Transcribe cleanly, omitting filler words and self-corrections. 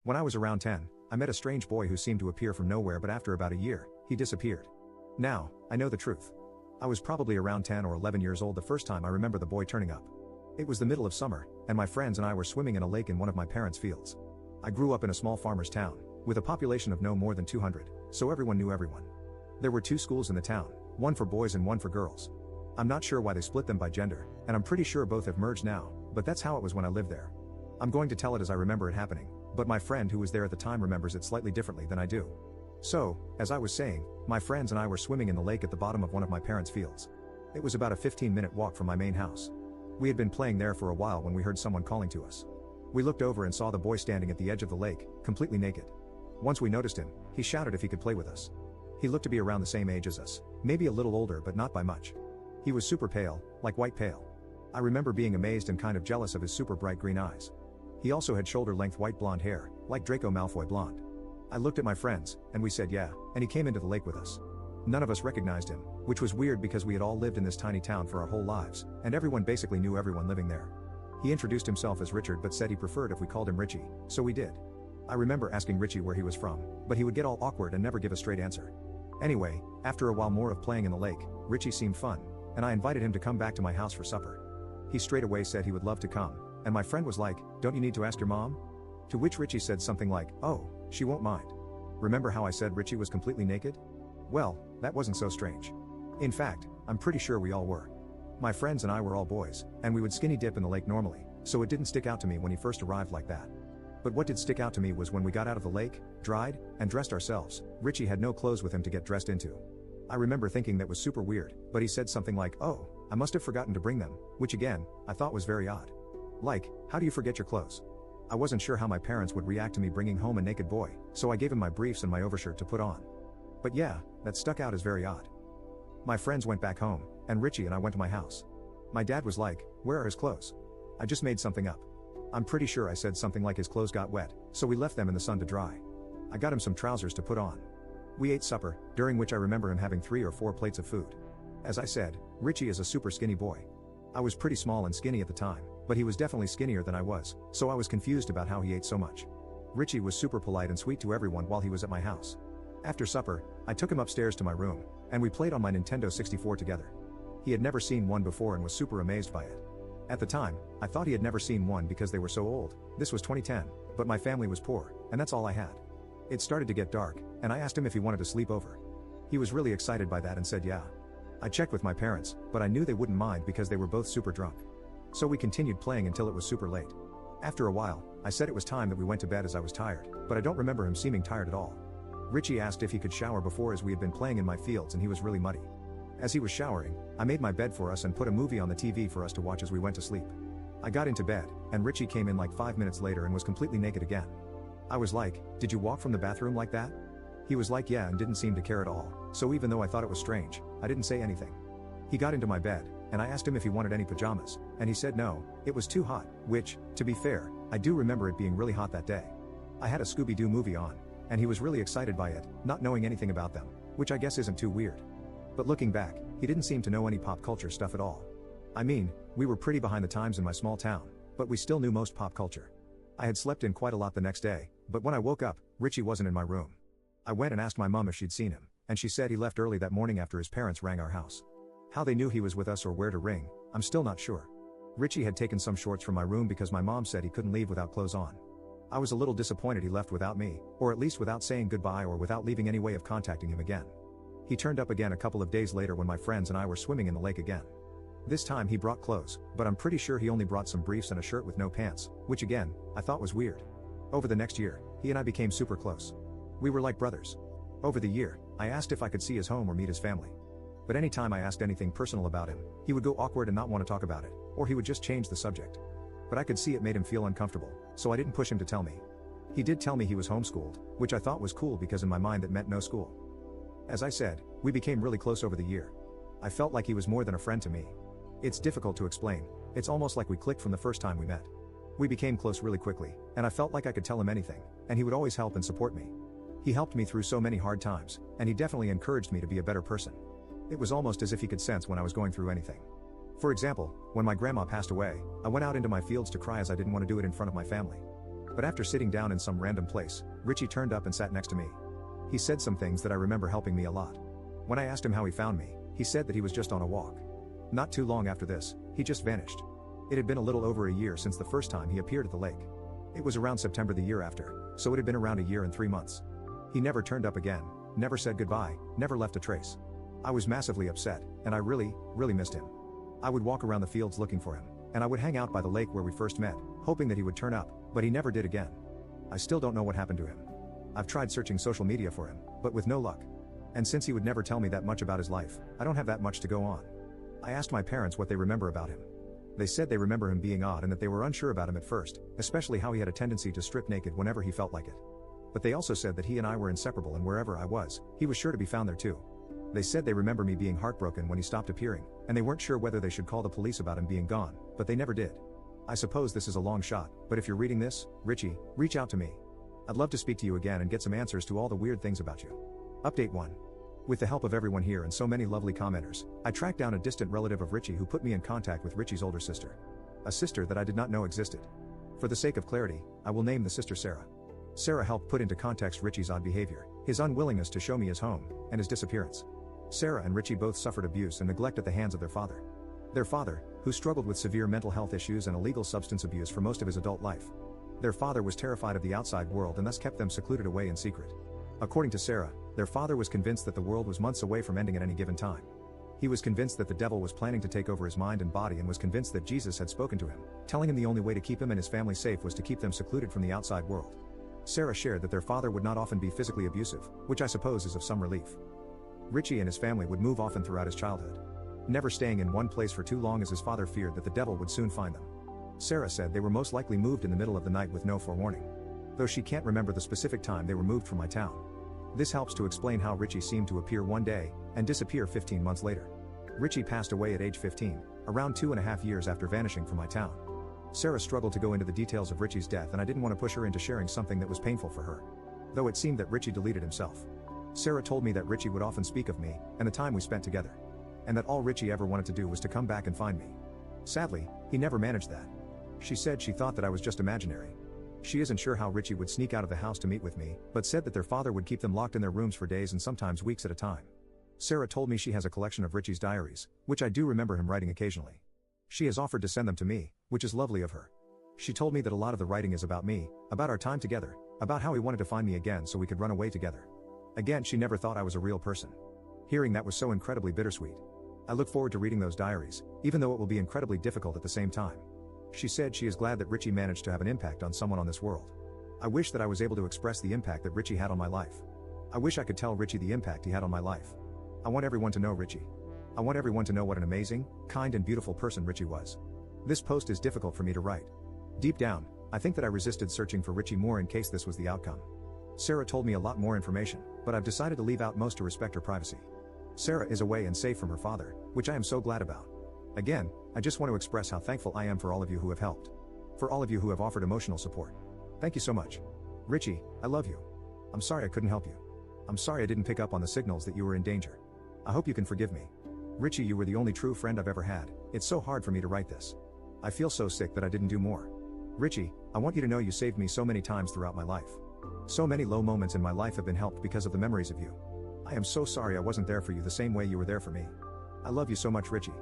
When I was around 10, I met a strange boy who seemed to appear from nowhere, but after about a year, he disappeared. Now, I know the truth. I was probably around 10 or 11 years old the first time I remember the boy turning up. It was the middle of summer, and my friends and I were swimming in a lake in one of my parents' fields. I grew up in a small farmer's town, with a population of no more than 200, so everyone knew everyone. There were two schools in the town, one for boys and one for girls. I'm not sure why they split them by gender, and I'm pretty sure both have merged now, but that's how it was when I lived there. I'm going to tell it as I remember it happening, but my friend who was there at the time remembers it slightly differently than I do. So, as I was saying, my friends and I were swimming in the lake at the bottom of one of my parents' fields. It was about a 15-minute walk from my main house. We had been playing there for a while when we heard someone calling to us. We looked over and saw the boy standing at the edge of the lake, completely naked. Once we noticed him, he shouted if he could play with us. He looked to be around the same age as us, maybe a little older but not by much. He was super pale, like white pale. I remember being amazed and kind of jealous of his super bright green eyes. He also had shoulder-length white blonde hair, like Draco Malfoy blonde. I looked at my friends, and we said yeah, and he came into the lake with us. None of us recognized him, which was weird because we had all lived in this tiny town for our whole lives, and everyone basically knew everyone living there. He introduced himself as Richard but said he preferred if we called him Richie, so we did. I remember asking Richie where he was from, but he would get all awkward and never give a straight answer. Anyway, after a while more of playing in the lake, Richie seemed fun, and I invited him to come back to my house for supper. He straight away said he would love to come, and my friend was like, "Don't you need to ask your mom?" To which Richie said something like, "Oh, she won't mind." Remember how I said Richie was completely naked? Well, that wasn't so strange. In fact, I'm pretty sure we all were. My friends and I were all boys, and we would skinny dip in the lake normally, so it didn't stick out to me when he first arrived like that. But what did stick out to me was when we got out of the lake, dried, and dressed ourselves, Richie had no clothes with him to get dressed into. I remember thinking that was super weird, but he said something like, "Oh, I must have forgotten to bring them," which again, I thought was very odd. Like, how do you forget your clothes? I wasn't sure how my parents would react to me bringing home a naked boy, so I gave him my briefs and my overshirt to put on. But yeah, that stuck out as very odd. My friends went back home, and Richie and I went to my house. My dad was like, "Where are his clothes?" I just made something up. I'm pretty sure I said something like his clothes got wet, so we left them in the sun to dry. I got him some trousers to put on. We ate supper, during which I remember him having 3 or 4 plates of food. As I said, Richie is a super skinny boy. I was pretty small and skinny at the time, but he was definitely skinnier than I was, so I was confused about how he ate so much. Richie was super polite and sweet to everyone while he was at my house. After supper, I took him upstairs to my room, and we played on my Nintendo 64 together. He had never seen one before and was super amazed by it. At the time, I thought he had never seen one because they were so old. This was 2010, but my family was poor, and that's all I had. It started to get dark, and I asked him if he wanted to sleep over. He was really excited by that and said yeah. I checked with my parents, but I knew they wouldn't mind because they were both super drunk. So we continued playing until it was super late. After a while, I said it was time that we went to bed as I was tired, but I don't remember him seeming tired at all. Richie asked if he could shower before as we had been playing in my fields and he was really muddy. As he was showering, I made my bed for us and put a movie on the TV for us to watch as we went to sleep. I got into bed, and Richie came in like 5 minutes later and was completely naked again. I was like, "Did you walk from the bathroom like that?" He was like yeah and didn't seem to care at all, so even though I thought it was strange, I didn't say anything. He got into my bed, and I asked him if he wanted any pajamas, and he said no, it was too hot, which, to be fair, I do remember it being really hot that day. I had a Scooby-Doo movie on, and he was really excited by it, not knowing anything about them, which I guess isn't too weird. But looking back, he didn't seem to know any pop culture stuff at all. I mean, we were pretty behind the times in my small town, but we still knew most pop culture. I had slept in quite a lot the next day, but when I woke up, Richie wasn't in my room. I went and asked my mom if she'd seen him, and she said he left early that morning after his parents rang our house. How they knew he was with us or where to ring, I'm still not sure. Richie had taken some shorts from my room because my mom said he couldn't leave without clothes on. I was a little disappointed he left without me, or at least without saying goodbye or without leaving any way of contacting him again. He turned up again a couple of days later when my friends and I were swimming in the lake again. This time he brought clothes, but I'm pretty sure he only brought some briefs and a shirt with no pants, which again, I thought was weird. Over the next year, he and I became super close. We were like brothers. Over the year, I asked if I could see his home or meet his family. But anytime I asked anything personal about him, he would go awkward and not want to talk about it, or he would just change the subject. But I could see it made him feel uncomfortable, so I didn't push him to tell me. He did tell me he was homeschooled, which I thought was cool because in my mind that meant no school. As I said, we became really close over the year. I felt like he was more than a friend to me. It's difficult to explain, it's almost like we clicked from the first time we met. We became close really quickly, and I felt like I could tell him anything, and he would always help and support me. He helped me through so many hard times, and he definitely encouraged me to be a better person. It was almost as if he could sense when I was going through anything. For example, when my grandma passed away, I went out into my fields to cry as I didn't want to do it in front of my family. But after sitting down in some random place, Richie turned up and sat next to me. He said some things that I remember helping me a lot. When I asked him how he found me, he said that he was just on a walk. Not too long after this, he just vanished. It had been a little over a year since the first time he appeared at the lake. It was around September the year after, so it had been around a year and 3 months. He never turned up again, never said goodbye, never left a trace. I was massively upset, and I really missed him. I would walk around the fields looking for him, and I would hang out by the lake where we first met, hoping that he would turn up, but he never did again. I still don't know what happened to him. I've tried searching social media for him, but with no luck. And since he would never tell me that much about his life, I don't have that much to go on. I asked my parents what they remember about him. They said they remember him being odd and that they were unsure about him at first, especially how he had a tendency to strip naked whenever he felt like it. But they also said that he and I were inseparable, and wherever I was, he was sure to be found there too. They said they remember me being heartbroken when he stopped appearing, and they weren't sure whether they should call the police about him being gone, but they never did. I suppose this is a long shot, but if you're reading this, Richie, reach out to me. I'd love to speak to you again and get some answers to all the weird things about you. Update 1. With the help of everyone here and so many lovely commenters, I tracked down a distant relative of Richie who put me in contact with Richie's older sister. A sister that I did not know existed. For the sake of clarity, I will name the sister Sarah. Sarah helped put into context Richie's odd behavior, his unwillingness to show me his home, and his disappearance. Sarah and Richie both suffered abuse and neglect at the hands of their father. Their father, who struggled with severe mental health issues and illegal substance abuse for most of his adult life. Their father was terrified of the outside world and thus kept them secluded away in secret. According to Sarah, their father was convinced that the world was months away from ending at any given time. He was convinced that the devil was planning to take over his mind and body, and was convinced that Jesus had spoken to him, telling him the only way to keep him and his family safe was to keep them secluded from the outside world. Sarah shared that their father would not often be physically abusive, which I suppose is of some relief. Richie and his family would move often throughout his childhood, never staying in one place for too long as his father feared that the devil would soon find them. Sarah said they were most likely moved in the middle of the night with no forewarning. Though she can't remember the specific time they were moved from my town. This helps to explain how Richie seemed to appear one day, and disappear 15 months later. Richie passed away at age 15, around 2.5 years after vanishing from my town. Sarah struggled to go into the details of Richie's death, and I didn't want to push her into sharing something that was painful for her. Though it seemed that Richie deleted himself. Sarah told me that Richie would often speak of me, and the time we spent together. And that all Richie ever wanted to do was to come back and find me. Sadly, he never managed that. She said she thought that I was just imaginary. She isn't sure how Richie would sneak out of the house to meet with me, but said that their father would keep them locked in their rooms for days and sometimes weeks at a time. Sarah told me she has a collection of Richie's diaries, which I do remember him writing occasionally. She has offered to send them to me, which is lovely of her. She told me that a lot of the writing is about me, about our time together, about how he wanted to find me again so we could run away together. Again, she never thought I was a real person. Hearing that was so incredibly bittersweet. I look forward to reading those diaries, even though it will be incredibly difficult at the same time. She said she is glad that Richie managed to have an impact on someone on this world. I wish that I was able to express the impact that Richie had on my life. I wish I could tell Richie the impact he had on my life. I want everyone to know Richie. I want everyone to know what an amazing, kind and beautiful person Richie was. This post is difficult for me to write. Deep down, I think that I resisted searching for Richie more in case this was the outcome. Sarah told me a lot more information, but I've decided to leave out most to respect her privacy. Sarah is away and safe from her father, which I am so glad about. Again, I just want to express how thankful I am for all of you who have helped. For all of you who have offered emotional support. Thank you so much. Richie, I love you. I'm sorry I couldn't help you. I'm sorry I didn't pick up on the signals that you were in danger. I hope you can forgive me. Richie, you were the only true friend I've ever had. It's so hard for me to write this. I feel so sick that I didn't do more. Richie, I want you to know you saved me so many times throughout my life. So many low moments in my life have been helped because of the memories of you. I am so sorry I wasn't there for you the same way you were there for me. I love you so much, Richie.